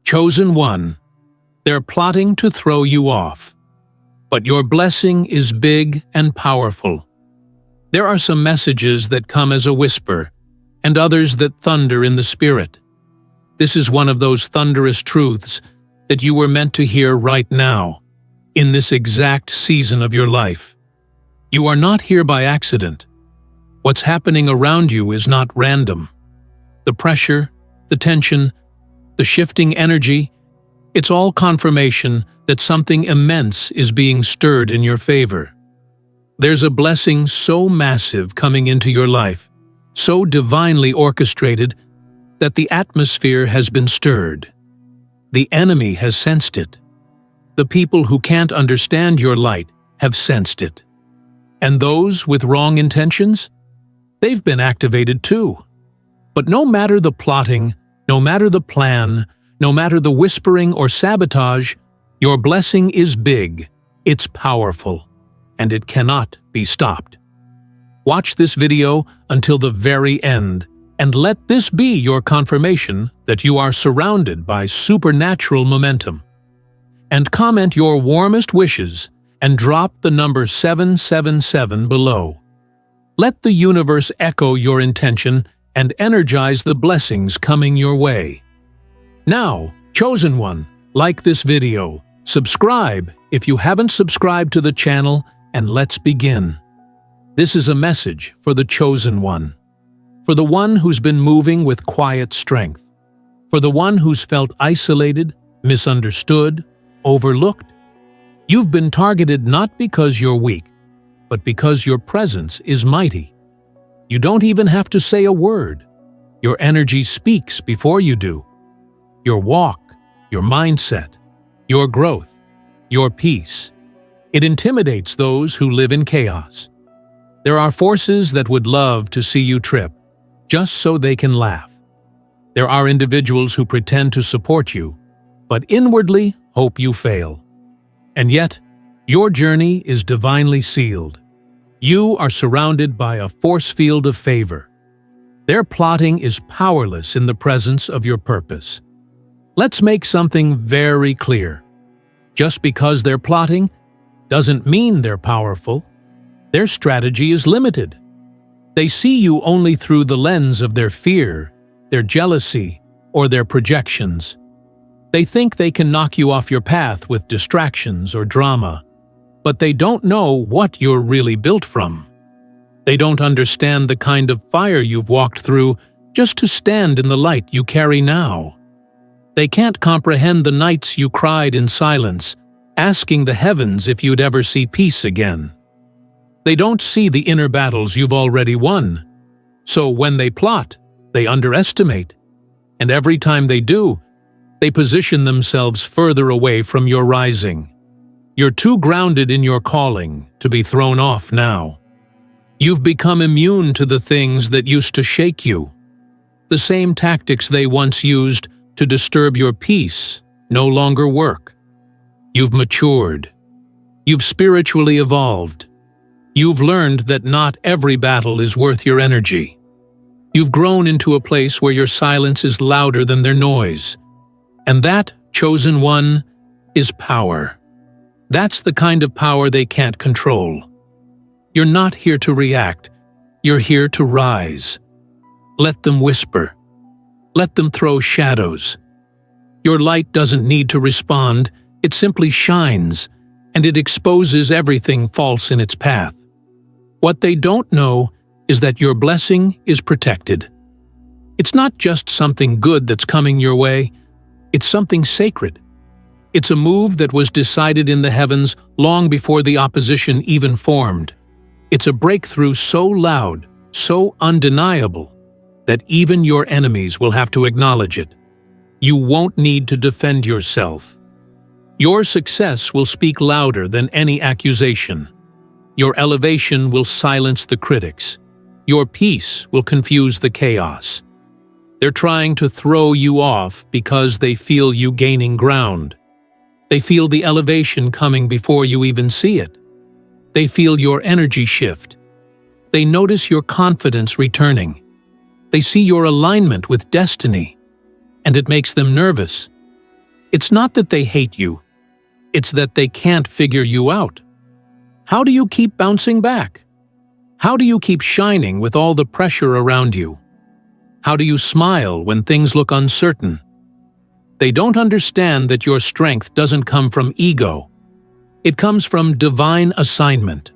Chosen one, they're plotting to throw you off. But your blessing is big and powerful. There are some messages that come as a whisper, and others that thunder in the spirit. This is one of those thunderous truths that you were meant to hear right now, in this exact season of your life. You are not here by accident. What's happening around you is not random. The pressure, the tension, the shifting energy, it's all confirmation that something immense is being stirred in your favor. There's a blessing so massive coming into your life, so divinely orchestrated, that the atmosphere has been stirred. The enemy has sensed it. The people who can't understand your light have sensed it. And those with wrong intentions? They've been activated too. But no matter the plotting, no matter the plan, no matter the whispering or sabotage, your blessing is big, it's powerful, and it cannot be stopped. Watch this video until the very end, and let this be your confirmation that you are surrounded by supernatural momentum. And comment your warmest wishes and drop the number 777 below. Let the universe echo your intention and energize the blessings coming your way. Now, chosen one, like this video, subscribe if you haven't subscribed to the channel, and let's begin. This is a message for the chosen one. For the one who's been moving with quiet strength. For the one who's felt isolated, misunderstood, overlooked. You've been targeted not because you're weak, but because your presence is mighty. You don't even have to say a word. Your energy speaks before you do. Your walk, your mindset, your growth, your peace. It intimidates those who live in chaos. There are forces that would love to see you trip, just so they can laugh. There are individuals who pretend to support you, but inwardly hope you fail. And yet, your journey is divinely sealed. You are surrounded by a force field of favor. Their plotting is powerless in the presence of your purpose. Let's make something very clear. Just because they're plotting doesn't mean they're powerful. Their strategy is limited. They see you only through the lens of their fear, their jealousy, or their projections. They think they can knock you off your path with distractions or drama, but they don't know what you're really built from. They don't understand the kind of fire you've walked through just to stand in the light you carry now. They can't comprehend the nights you cried in silence, asking the heavens if you'd ever see peace again. They don't see the inner battles you've already won. So when they plot, they underestimate. And every time they do, they position themselves further away from your rising. You're too grounded in your calling to be thrown off now. You've become immune to the things that used to shake you. The same tactics they once used to disturb your peace no longer work. You've matured. You've spiritually evolved. You've learned that not every battle is worth your energy. You've grown into a place where your silence is louder than their noise. And that, chosen one, is power. That's the kind of power they can't control. You're not here to react. You're here to rise. Let them whisper. Let them throw shadows. Your light doesn't need to respond. It simply shines, and it exposes everything false in its path. What they don't know is that your blessing is protected. It's not just something good that's coming your way. It's something sacred. It's a move that was decided in the heavens long before the opposition even formed. It's a breakthrough so loud, so undeniable, that even your enemies will have to acknowledge it. You won't need to defend yourself. Your success will speak louder than any accusation. Your elevation will silence the critics. Your peace will confuse the chaos. They're trying to throw you off because they feel you gaining ground. They feel the elevation coming before you even see it. They feel your energy shift. They notice your confidence returning. They see your alignment with destiny, and it makes them nervous. It's not that they hate you. It's that they can't figure you out. How do you keep bouncing back? How do you keep shining with all the pressure around you? How do you smile when things look uncertain? They don't understand that your strength doesn't come from ego. It comes from divine assignment.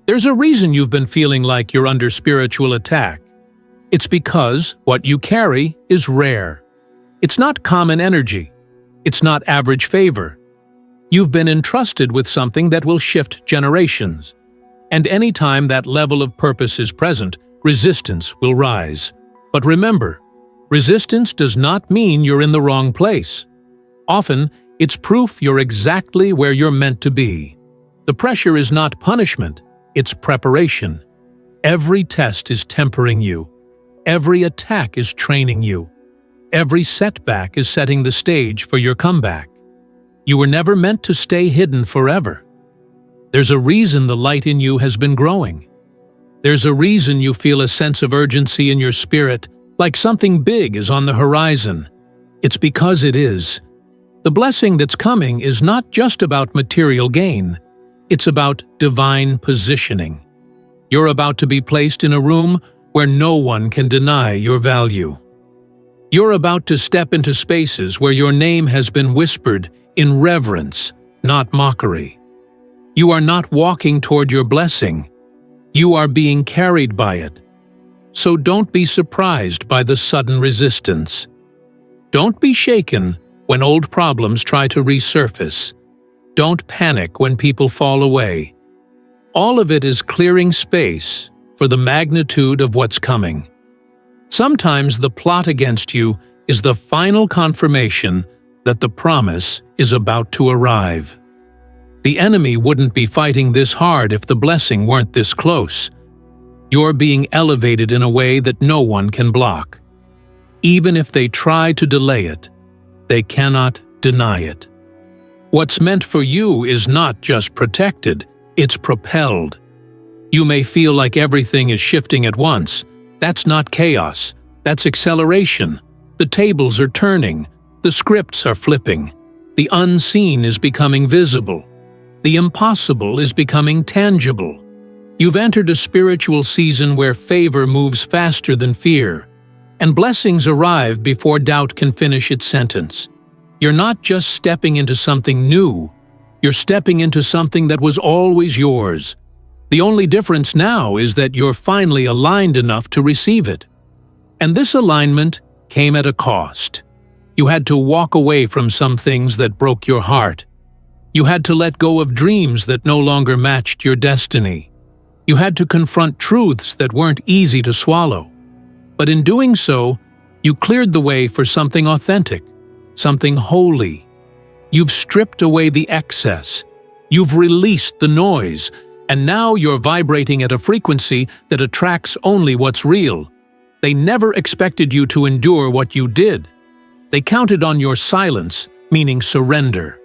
There's a reason you've been feeling like you're under spiritual attack. It's because what you carry is rare. It's not common energy. It's not average favor. You've been entrusted with something that will shift generations. And anytime that level of purpose is present, resistance will rise. But remember, resistance does not mean you're in the wrong place. Often, it's proof you're exactly where you're meant to be. The pressure is not punishment, it's preparation. Every test is tempering you. Every attack is training you. Every setback is setting the stage for your comeback. You were never meant to stay hidden forever. There's a reason the light in you has been growing. There's a reason you feel a sense of urgency in your spirit, like something big is on the horizon. It's because it is. The blessing that's coming is not just about material gain. It's about divine positioning. You're about to be placed in a room where no one can deny your value. You're about to step into spaces where your name has been whispered in reverence, not mockery. You are not walking toward your blessing. You are being carried by it. So don't be surprised by the sudden resistance. Don't be shaken when old problems try to resurface. Don't panic when people fall away. All of it is clearing space for the magnitude of what's coming. Sometimes the plot against you is the final confirmation that the promise is about to arrive. The enemy wouldn't be fighting this hard if the blessing weren't this close. You're being elevated in a way that no one can block. Even if they try to delay it, they cannot deny it. What's meant for you is not just protected, it's propelled. You may feel like everything is shifting at once. That's not chaos, that's acceleration. The tables are turning, the scripts are flipping. The unseen is becoming visible. The impossible is becoming tangible. You've entered a spiritual season where favor moves faster than fear, and blessings arrive before doubt can finish its sentence. You're not just stepping into something new, you're stepping into something that was always yours. The only difference now is that you're finally aligned enough to receive it. And this alignment came at a cost. You had to walk away from some things that broke your heart. You had to let go of dreams that no longer matched your destiny. You had to confront truths that weren't easy to swallow. But in doing so, you cleared the way for something authentic, something holy. You've stripped away the excess. You've released the noise, and now you're vibrating at a frequency that attracts only what's real. They never expected you to endure what you did. They counted on your silence, meaning surrender.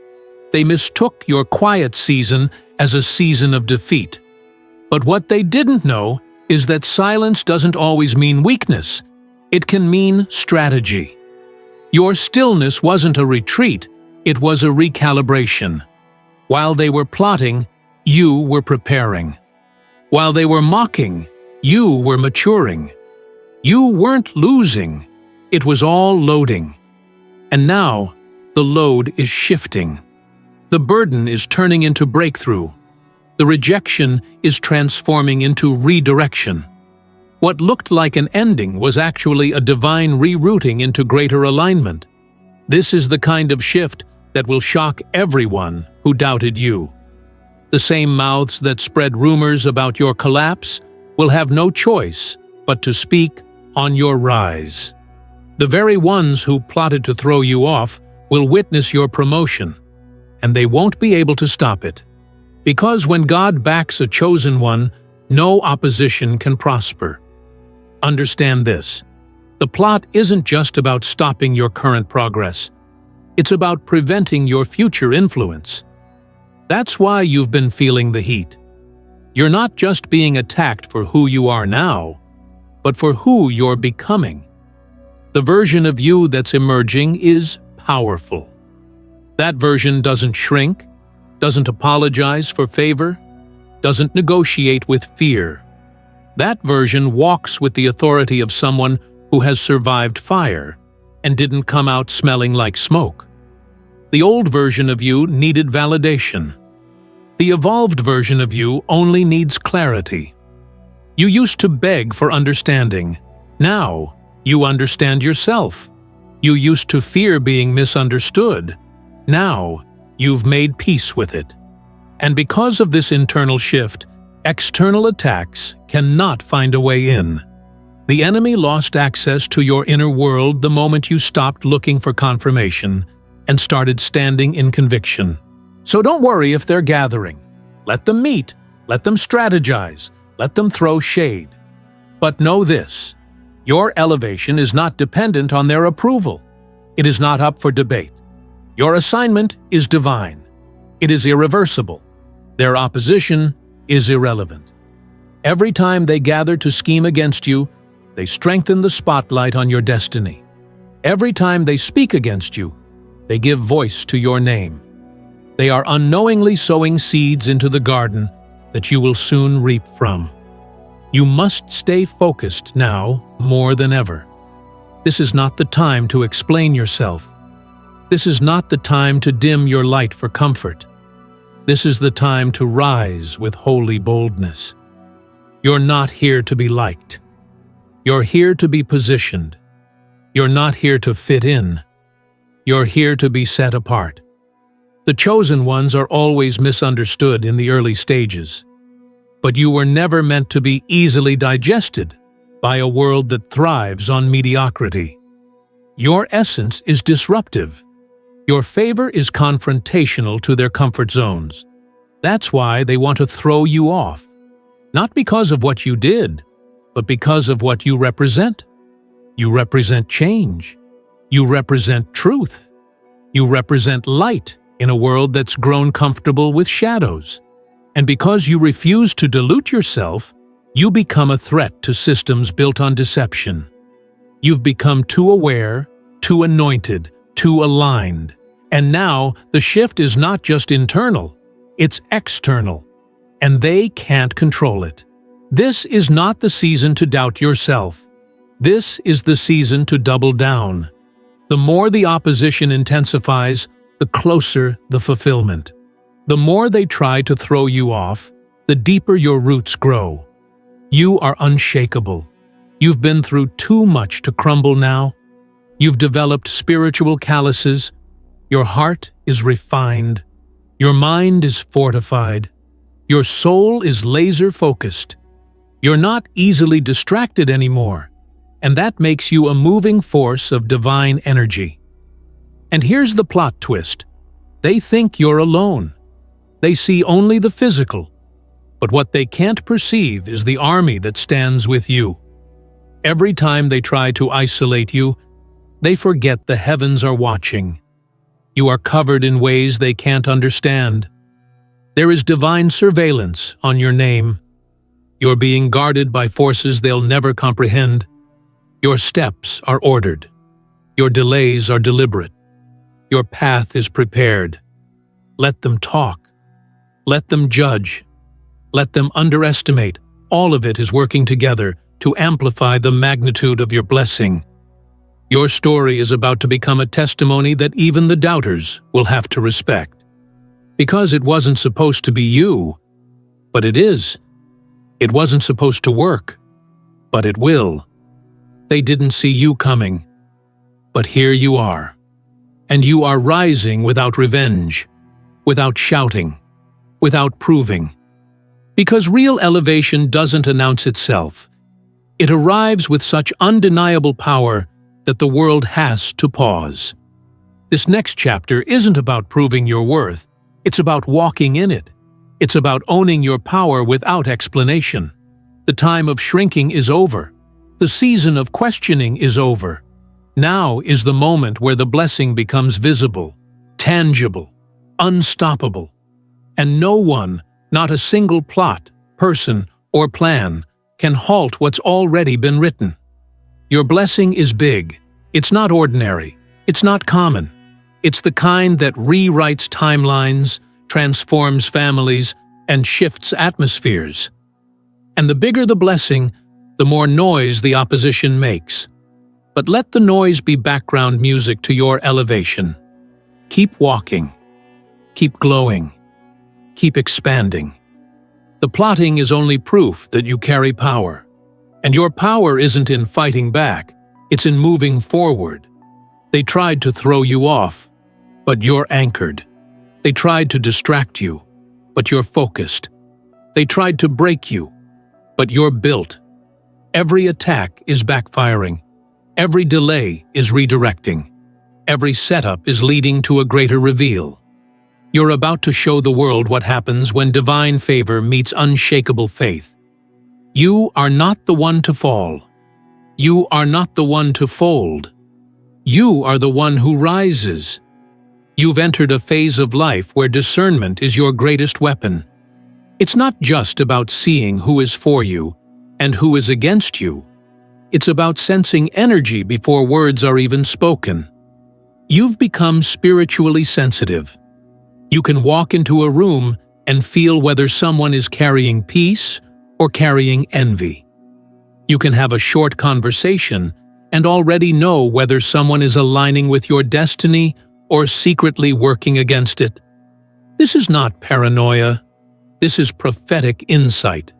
They mistook your quiet season as a season of defeat. But what they didn't know is that silence doesn't always mean weakness. It can mean strategy. Your stillness wasn't a retreat, it was a recalibration. While they were plotting, you were preparing. While they were mocking, you were maturing. You weren't losing, it was all loading. And now, the load is shifting. The burden is turning into breakthrough. The rejection is transforming into redirection. What looked like an ending was actually a divine rerouting into greater alignment. This is the kind of shift that will shock everyone who doubted you. The same mouths that spread rumors about your collapse will have no choice but to speak on your rise. The very ones who plotted to throw you off will witness your promotion, and they won't be able to stop it. Because when God backs a chosen one, no opposition can prosper. Understand this: the plot isn't just about stopping your current progress. It's about preventing your future influence. That's why you've been feeling the heat. You're not just being attacked for who you are now, but for who you're becoming. The version of you that's emerging is powerful. That version doesn't shrink, doesn't apologize for favor, doesn't negotiate with fear. That version walks with the authority of someone who has survived fire and didn't come out smelling like smoke. The old version of you needed validation. The evolved version of you only needs clarity. You used to beg for understanding. Now, you understand yourself. You used to fear being misunderstood. Now, you've made peace with it. And because of this internal shift, external attacks cannot find a way in. The enemy lost access to your inner world the moment you stopped looking for confirmation and started standing in conviction. So don't worry if they're gathering. Let them meet, let them strategize, let them throw shade. But know this, your elevation is not dependent on their approval. It is not up for debate. Your assignment is divine. It is irreversible. Their opposition is irrelevant. Every time they gather to scheme against you, they strengthen the spotlight on your destiny. Every time they speak against you, they give voice to your name. They are unknowingly sowing seeds into the garden that you will soon reap from. You must stay focused now more than ever. This is not the time to explain yourself. This is not the time to dim your light for comfort. This is the time to rise with holy boldness. You're not here to be liked. You're here to be positioned. You're not here to fit in. You're here to be set apart. The chosen ones are always misunderstood in the early stages. But you were never meant to be easily digested by a world that thrives on mediocrity. Your essence is disruptive. Your favor is confrontational to their comfort zones. That's why they want to throw you off. Not because of what you did, but because of what you represent. You represent change. You represent truth. You represent light in a world that's grown comfortable with shadows. And because you refuse to dilute yourself, you become a threat to systems built on deception. You've become too aware, too anointed, too aligned. And now the shift is not just internal, it's external. And they can't control it. This is not the season to doubt yourself. This is the season to double down. The more the opposition intensifies, the closer the fulfillment. The more they try to throw you off, the deeper your roots grow. You are unshakable. You've been through too much to crumble now. You've developed spiritual calluses. Your heart is refined. Your mind is fortified. Your soul is laser-focused. You're not easily distracted anymore, and that makes you a moving force of divine energy. And here's the plot twist. They think you're alone. They see only the physical, but what they can't perceive is the army that stands with you. Every time they try to isolate you, they forget the heavens are watching. You are covered in ways they can't understand. There is divine surveillance on your name. You're being guarded by forces they'll never comprehend. Your steps are ordered. Your delays are deliberate. Your path is prepared. Let them talk. Let them judge. Let them underestimate. All of it is working together to amplify the magnitude of your blessing. Your story is about to become a testimony that even the doubters will have to respect. Because it wasn't supposed to be you, but it is. It wasn't supposed to work, but it will. They didn't see you coming, but here you are. And you are rising without revenge, without shouting, without proving. Because real elevation doesn't announce itself. It arrives with such undeniable power that the world has to pause. This next chapter isn't about proving your worth. It's about walking in it. It's about owning your power without explanation. The time of shrinking is over. The season of questioning is over. Now is the moment where the blessing becomes visible, tangible, unstoppable. And no one, not a single plot, person, or plan, can halt what's already been written. Your blessing is big. It's not ordinary. It's not common. It's the kind that rewrites timelines, transforms families, and shifts atmospheres. And the bigger the blessing, the more noise the opposition makes. But let the noise be background music to your elevation. Keep walking. Keep glowing. Keep expanding. The plotting is only proof that you carry power. And your power isn't in fighting back, it's in moving forward. They tried to throw you off, but you're anchored. They tried to distract you, but you're focused. They tried to break you, but you're built. Every attack is backfiring. Every delay is redirecting. Every setup is leading to a greater reveal. You're about to show the world what happens when divine favor meets unshakable faith. You are not the one to fall. You are not the one to fold. You are the one who rises. You've entered a phase of life where discernment is your greatest weapon. It's not just about seeing who is for you and who is against you. It's about sensing energy before words are even spoken. You've become spiritually sensitive. You can walk into a room and feel whether someone is carrying peace or carrying envy. You can have a short conversation and already know whether someone is aligning with your destiny or secretly working against it. This is not paranoia. This is prophetic insight.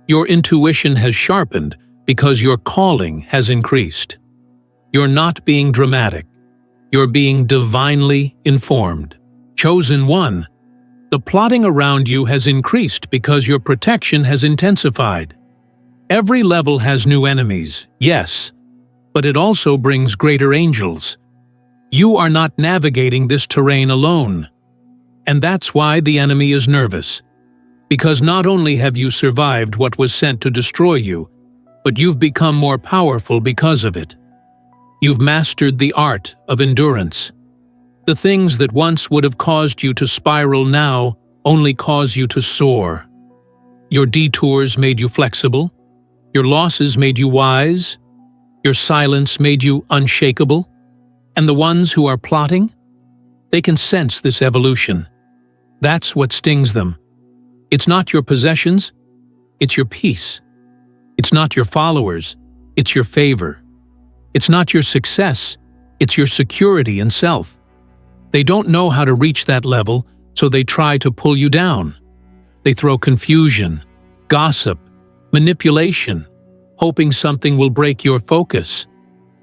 Your intuition has sharpened because your calling has increased. You're not being dramatic. You're being divinely informed. Chosen one, the plotting around you has increased because your protection has intensified. Every level has new enemies, yes, but it also brings greater angels. You are not navigating this terrain alone. And that's why the enemy is nervous. Because not only have you survived what was sent to destroy you, but you've become more powerful because of it. You've mastered the art of endurance. The things that once would have caused you to spiral now only cause you to soar. Your detours made you flexible. Your losses made you wise. Your silence made you unshakable. And the ones who are plotting, they can sense this evolution. That's what stings them. It's not your possessions, it's your peace. It's not your followers, it's your favor. It's not your success, it's your security and self. They don't know how to reach that level, so they try to pull you down. They throw confusion, gossip, manipulation, hoping something will break your focus.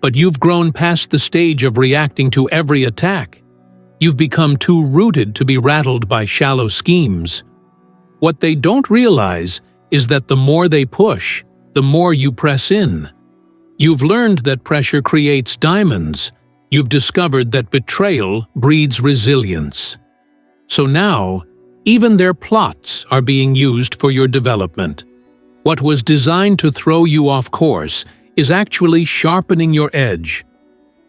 But you've grown past the stage of reacting to every attack. You've become too rooted to be rattled by shallow schemes. What they don't realize is that the more they push, the more you press in. You've learned that pressure creates diamonds. You've discovered that betrayal breeds resilience. So now, even their plots are being used for your development. What was designed to throw you off course is actually sharpening your edge.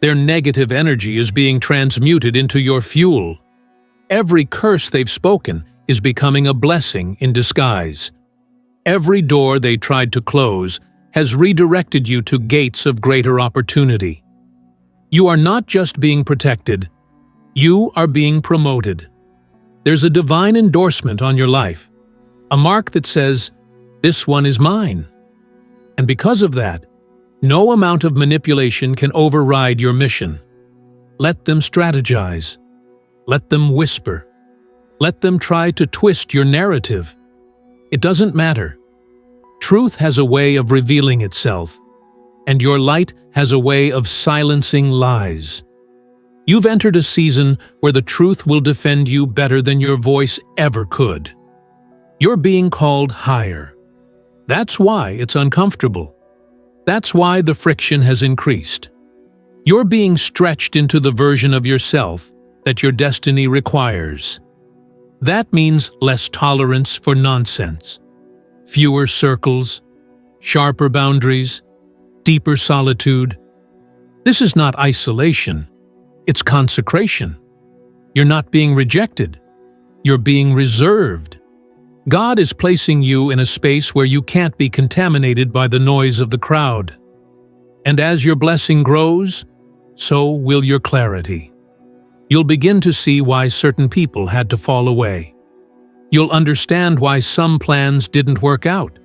Their negative energy is being transmuted into your fuel. Every curse they've spoken is becoming a blessing in disguise. Every door they tried to close has redirected you to gates of greater opportunity. You are not just being protected, you are being promoted. There's a divine endorsement on your life, a mark that says, "This one is mine." And because of that, no amount of manipulation can override your mission. Let them strategize. Let them whisper. Let them try to twist your narrative. It doesn't matter. Truth has a way of revealing itself, and your light has a way of silencing lies. You've entered a season where the truth will defend you better than your voice ever could. You're being called higher. That's why it's uncomfortable. That's why the friction has increased. You're being stretched into the version of yourself that your destiny requires. That means less tolerance for nonsense, fewer circles, sharper boundaries, deeper solitude. This is not isolation, it's consecration. You're not being rejected, you're being reserved. God is placing you in a space where you can't be contaminated by the noise of the crowd. And as your blessing grows, so will your clarity. You'll begin to see why certain people had to fall away. You'll understand why some plans didn't work out.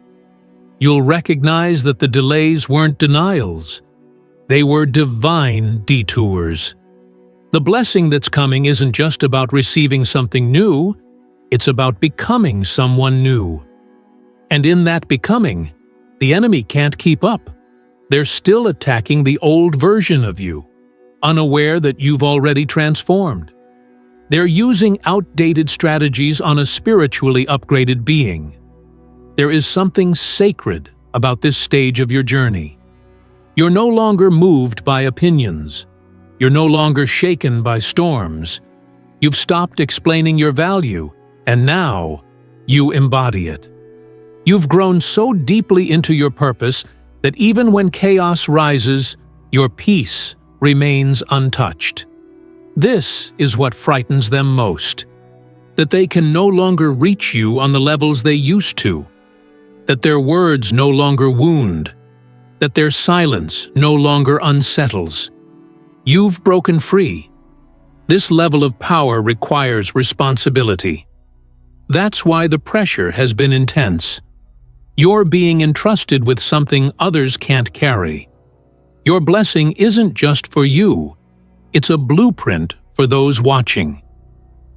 You'll recognize that the delays weren't denials. They were divine detours. The blessing that's coming isn't just about receiving something new, it's about becoming someone new. And in that becoming, the enemy can't keep up. They're still attacking the old version of you, unaware that you've already transformed. They're using outdated strategies on a spiritually upgraded being. There is something sacred about this stage of your journey. You're no longer moved by opinions. You're no longer shaken by storms. You've stopped explaining your value, and now you embody it. You've grown so deeply into your purpose that even when chaos rises, your peace remains untouched. This is what frightens them most, that they can no longer reach you on the levels they used to, that their words no longer wound, that their silence no longer unsettles. You've broken free. This level of power requires responsibility. That's why the pressure has been intense. You're being entrusted with something others can't carry. Your blessing isn't just for you, it's a blueprint for those watching.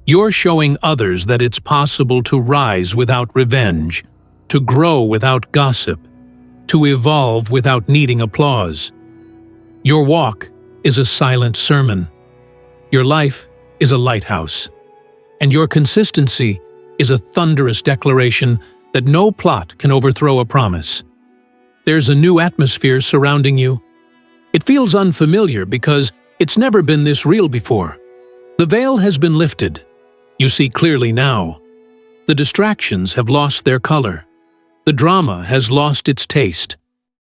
You're showing others that it's possible to rise without revenge, to grow without gossip, to evolve without needing applause. Your walk is a silent sermon. Your life is a lighthouse. And your consistency is a thunderous declaration that no plot can overthrow a promise. There's a new atmosphere surrounding you. It feels unfamiliar because it's never been this real before. The veil has been lifted. You see clearly now. The distractions have lost their color. The drama has lost its taste.